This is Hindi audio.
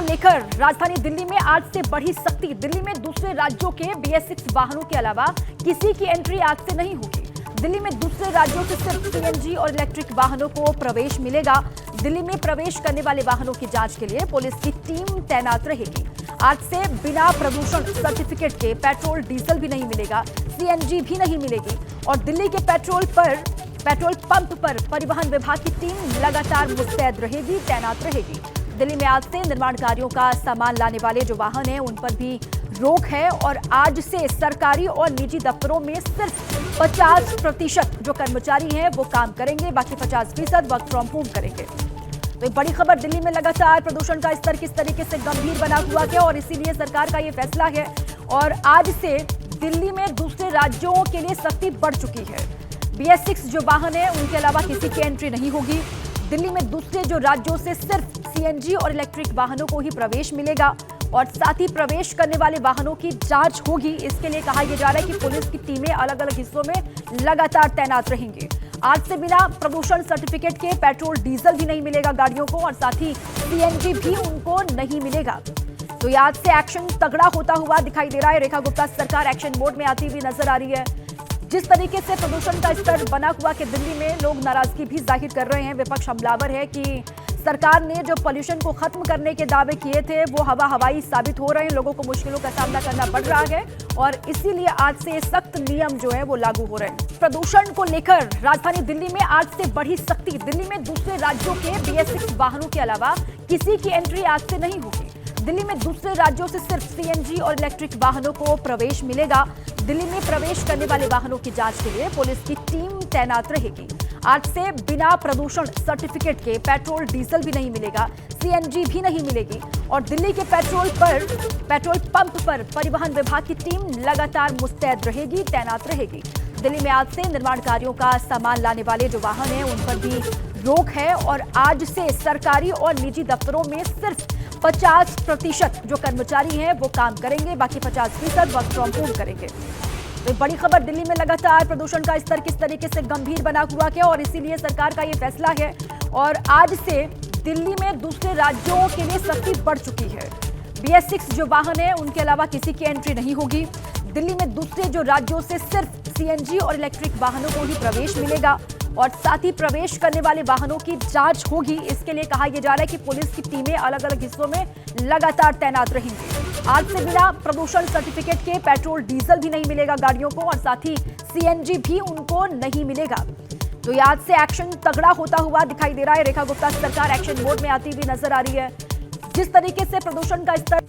लेकर राजधानी दिल्ली में आज से बढ़ी सख्ती। दिल्ली में दूसरे राज्यों के BS6 वाहनों के अलावा किसी की एंट्री आज से नहीं होगी। दिल्ली में दूसरे राज्यों से सिर्फ CNG और इलेक्ट्रिक वाहनों को प्रवेश मिलेगा। दिल्ली में प्रवेश करने वाले वाहनों की जांच के लिए पुलिस की टीम तैनात रहेगी। आज से बिना प्रदूषण सर्टिफिकेट के पेट्रोल डीजल भी नहीं मिलेगा, CNG भी नहीं मिलेगी और दिल्ली के पेट्रोल पंप पर परिवहन विभाग की टीम लगातार मुस्तैद रहेगी, तैनात रहेगी। दिल्ली में आज से निर्माण कार्यों का सामान लाने वाले जो वाहन हैं उन पर भी रोक है और आज से सरकारी और निजी दफ्तरों में सिर्फ 50% जो कर्मचारी हैं वो काम करेंगे, बाकी 50% वर्क फ्रॉम होम करेंगे। तो एक बड़ी खबर, दिल्ली में लगातार प्रदूषण का स्तर किस तरीके से गंभीर बना हुआ है और इसीलिए सरकार का ये फैसला है और आज से दिल्ली में दूसरे राज्यों के लिए सख्ती बढ़ चुकी है। BS6 जो वाहन है उनके अलावा किसी की एंट्री नहीं होगी। दिल्ली में दूसरे जो राज्यों से सिर्फ CNG और इलेक्ट्रिक वाहनों को ही प्रवेश मिलेगा और साथ ही प्रवेश करने वाले वाहनों की जांच होगी। इसके लिए कहा यह जा रहा है कि पुलिस की टीमें अलग अलग हिस्सों में लगातार तैनात रहेंगी। आज से बिना प्रदूषण सर्टिफिकेट के पेट्रोल डीजल भी नहीं मिलेगा गाड़ियों को और साथ ही CNG भी उनको नहीं मिलेगा। तो आज से एक्शन तगड़ा होता हुआ दिखाई दे रहा है। रेखा गुप्ता सरकार एक्शन मोड में आती हुई नजर आ रही है। जिस तरीके से प्रदूषण का स्तर बना हुआ कि दिल्ली में लोग नाराजगी भी जाहिर कर रहे हैं, विपक्ष हमलावर है कि सरकार ने जो पॉल्यूशन को खत्म करने के दावे किए थे वो हवाई साबित हो रहे हैं। लोगों को मुश्किलों का सामना करना पड़ रहा है और इसीलिए आज से सख्त नियम जो है वो लागू हो रहे हैं। प्रदूषण को लेकर राजधानी दिल्ली में आज से बढ़ी सख्ती। दिल्ली में दूसरे राज्यों के BS6 वाहनों के अलावा किसी की एंट्री आज से नहीं होगी। दिल्ली में दूसरे राज्यों से सिर्फ CNG और इलेक्ट्रिक वाहनों को प्रवेश मिलेगा। दिल्ली में प्रवेश करने वाले वाहनों की जांच के लिए पुलिस की टीम तैनात रहेगी। आज से बिना प्रदूषण सर्टिफिकेट के पेट्रोल डीजल भी नहीं मिलेगा, CNG भी नहीं मिलेगी और दिल्ली के पेट्रोल पंप पर परिवहन विभाग की टीम लगातार मुस्तैद रहेगी, तैनात रहेगी। दिल्ली में आज से निर्माण कार्यों का सामान लाने वाले जो वाहन हैं उन पर भी रोक है और आज से सरकारी और निजी दफ्तरों में सिर्फ 50% जो कर्मचारी हैं वो काम करेंगे, बाकी 50% वर्क फ्रॉम होम करेंगे। तो बड़ी खबर, दिल्ली में लगातार प्रदूषण का स्तर किस तरीके से गंभीर बना हुआ है और इसीलिए सरकार का ये फैसला है और आज से दिल्ली में दूसरे राज्यों के लिए सख्ती बढ़ चुकी है। BS6 जो वाहन है उनके अलावा किसी की एंट्री नहीं होगी। दिल्ली में दूसरे जो राज्यों से सिर्फ CNG और इलेक्ट्रिक वाहनों को ही प्रवेश मिलेगा और साथ ही प्रवेश करने वाले वाहनों की जांच होगी। इसके लिए कहा यह जा रहा है कि पुलिस की टीमें अलग अलग हिस्सों में लगातार तैनात रहेंगी। आज से बिना प्रदूषण सर्टिफिकेट के पेट्रोल डीजल भी नहीं मिलेगा गाड़ियों को और साथ ही CNG भी उनको नहीं मिलेगा। तो आज से एक्शन तगड़ा होता हुआ दिखाई दे रहा है। रेखा गुप्ता सरकार एक्शन मोड में आती हुई नजर आ रही है। जिस तरीके से प्रदूषण का स्तर